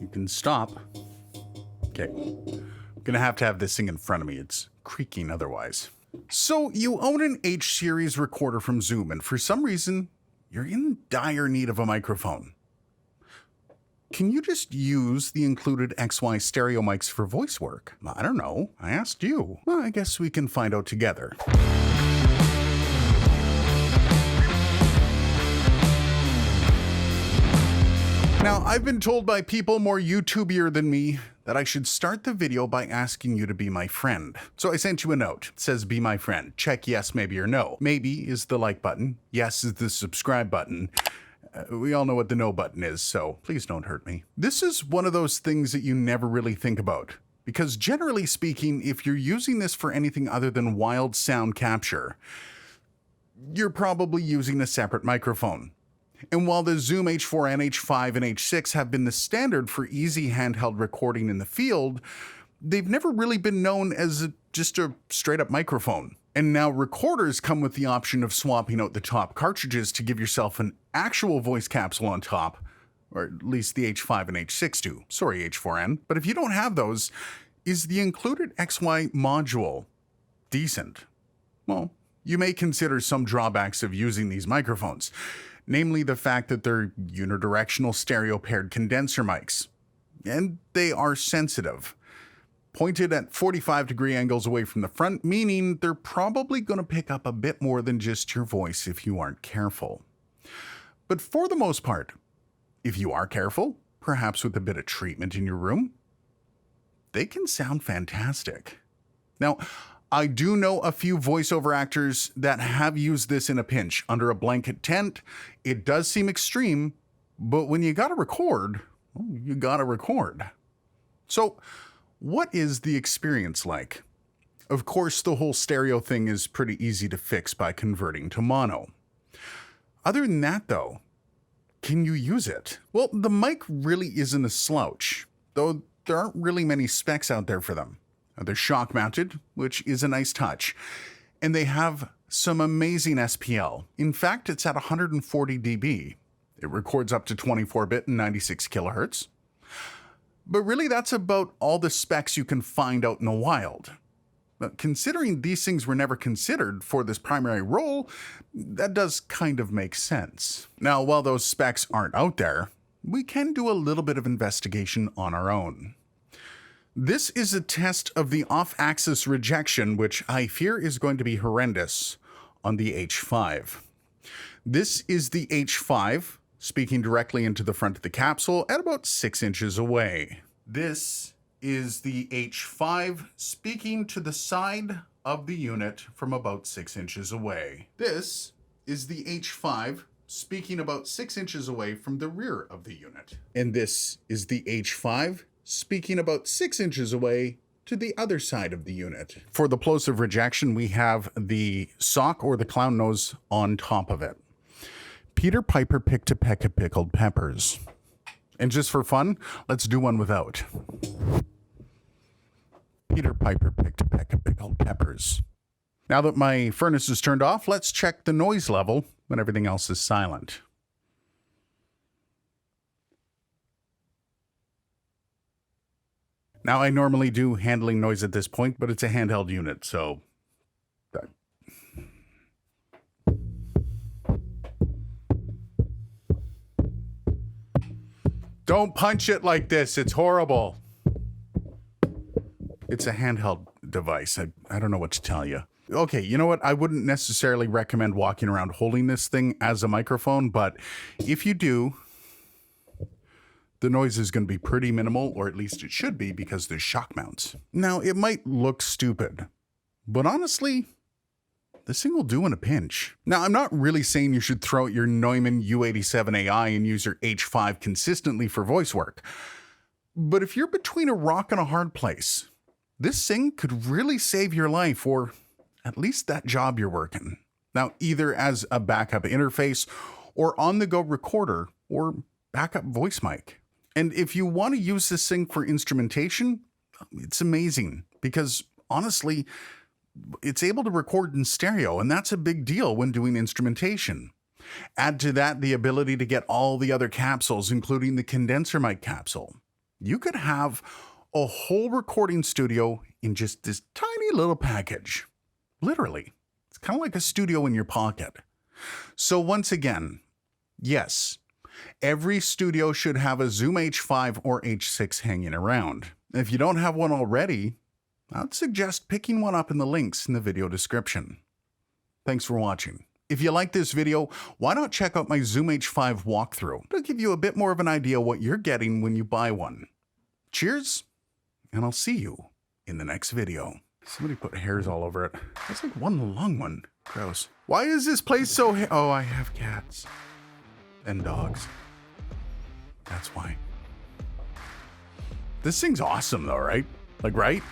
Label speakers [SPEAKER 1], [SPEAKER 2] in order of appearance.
[SPEAKER 1] You can stop. Okay. I'm gonna have to have this thing in front of me. It's creaking otherwise. So you own an H series recorder from Zoom, and for some reason, you're in dire need of a microphone. Can you just use the included XY stereo mics for voice work? I don't know. I asked you. Well, I guess we can find out together. Now, I've been told by people more YouTubier than me that I should start the video by asking you to be my friend. So I sent you a note. It says, be my friend. Check yes, maybe, or no. Maybe is the like button. Yes is the subscribe button. We all know what the no button is, so please don't hurt me. This is one of those things that you never really think about. Because generally speaking, if you're using this for anything other than wild sound capture, you're probably using a separate microphone. And while the Zoom H4n, H5, and H6 have been the standard for easy handheld recording in the field, they've never really been known as just a straight-up microphone. And now recorders come with the option of swapping out the top cartridges to give yourself an actual voice capsule on top, or at least the H5 and H6 do. Sorry, H4n. But if you don't have those, is the included XY module decent? Well, you may consider some drawbacks of using these microphones, namely the fact that they're unidirectional stereo-paired condenser mics, and they are sensitive. Pointed at 45-degree angles away from the front, meaning they're probably going to pick up a bit more than just your voice if you aren't careful. But for the most part, if you are careful, perhaps with a bit of treatment in your room, they can sound fantastic. Now, I do know a few voiceover actors that have used this in a pinch under a blanket tent. It does seem extreme, but when you gotta record, well, you gotta record. So, what is the experience like? Of course, the whole stereo thing is pretty easy to fix by converting to mono. Other than that, though, can you use it? Well, the mic really isn't a slouch, though there aren't really many specs out there for them. They're shock mounted, which is a nice touch, and they have some amazing SPL. In fact, it's at 140 dB. It records up to 24-bit and 96 kilohertz. But really, that's about all the specs you can find out in the wild. But considering these things were never considered for this primary role, that does kind of make sense. Now, while those specs aren't out there, we can do a little bit of investigation on our own. This is a test of the off-axis rejection, which I fear is going to be horrendous on the H5. This is the H5, speaking directly into the front of the capsule at about 6 inches away. This is the H5, speaking to the side of the unit from about 6 inches away. This is the H5, speaking about 6 inches away from the rear of the unit. And this is the H5, speaking about 6 inches away to the other side of the unit. For the plosive rejection, we have the sock or the clown nose on top of it. Peter Piper picked a peck of pickled peppers. And just for fun, let's do one without. Peter Piper picked a peck of pickled peppers. Now that my furnace is turned off, let's check the noise level when everything else is silent. Now, I normally do handling noise at this point, but it's a handheld unit, so... Don't punch it like this. It's horrible. It's a handheld device. I don't know what to tell you. Okay, you know what? I wouldn't necessarily recommend walking around holding this thing as a microphone, but if you do, the noise is going to be pretty minimal, or at least it should be, because there's shock mounts. Now, it might look stupid, but honestly, this thing will do in a pinch. Now, I'm not really saying you should throw out your Neumann U87 AI and use your H5 consistently for voice work. But if you're between a rock and a hard place, this thing could really save your life, or at least that job you're working. Now, either as a backup interface, or on-the-go recorder, or backup voice mic. And if you want to use this thing for instrumentation, it's amazing, because honestly, it's able to record in stereo, and that's a big deal when doing instrumentation. Add to that the ability to get all the other capsules, including the condenser mic capsule. You could have a whole recording studio in just this tiny little package. Literally. It's kind of like a studio in your pocket. So once again, yes, every studio should have a Zoom H5 or H6 hanging around. If you don't have one already, I'd suggest picking one up in the links in the video description. Thanks for watching. If you like this video, why not check out my Zoom H5 walkthrough? It'll give you a bit more of an idea what you're getting when you buy one. Cheers, and I'll see you in the next video. Somebody put hairs all over it. That's like one long one. Gross. Why is this place so oh, I have cats. And dogs. That's why. This thing's awesome though, right? Like, right?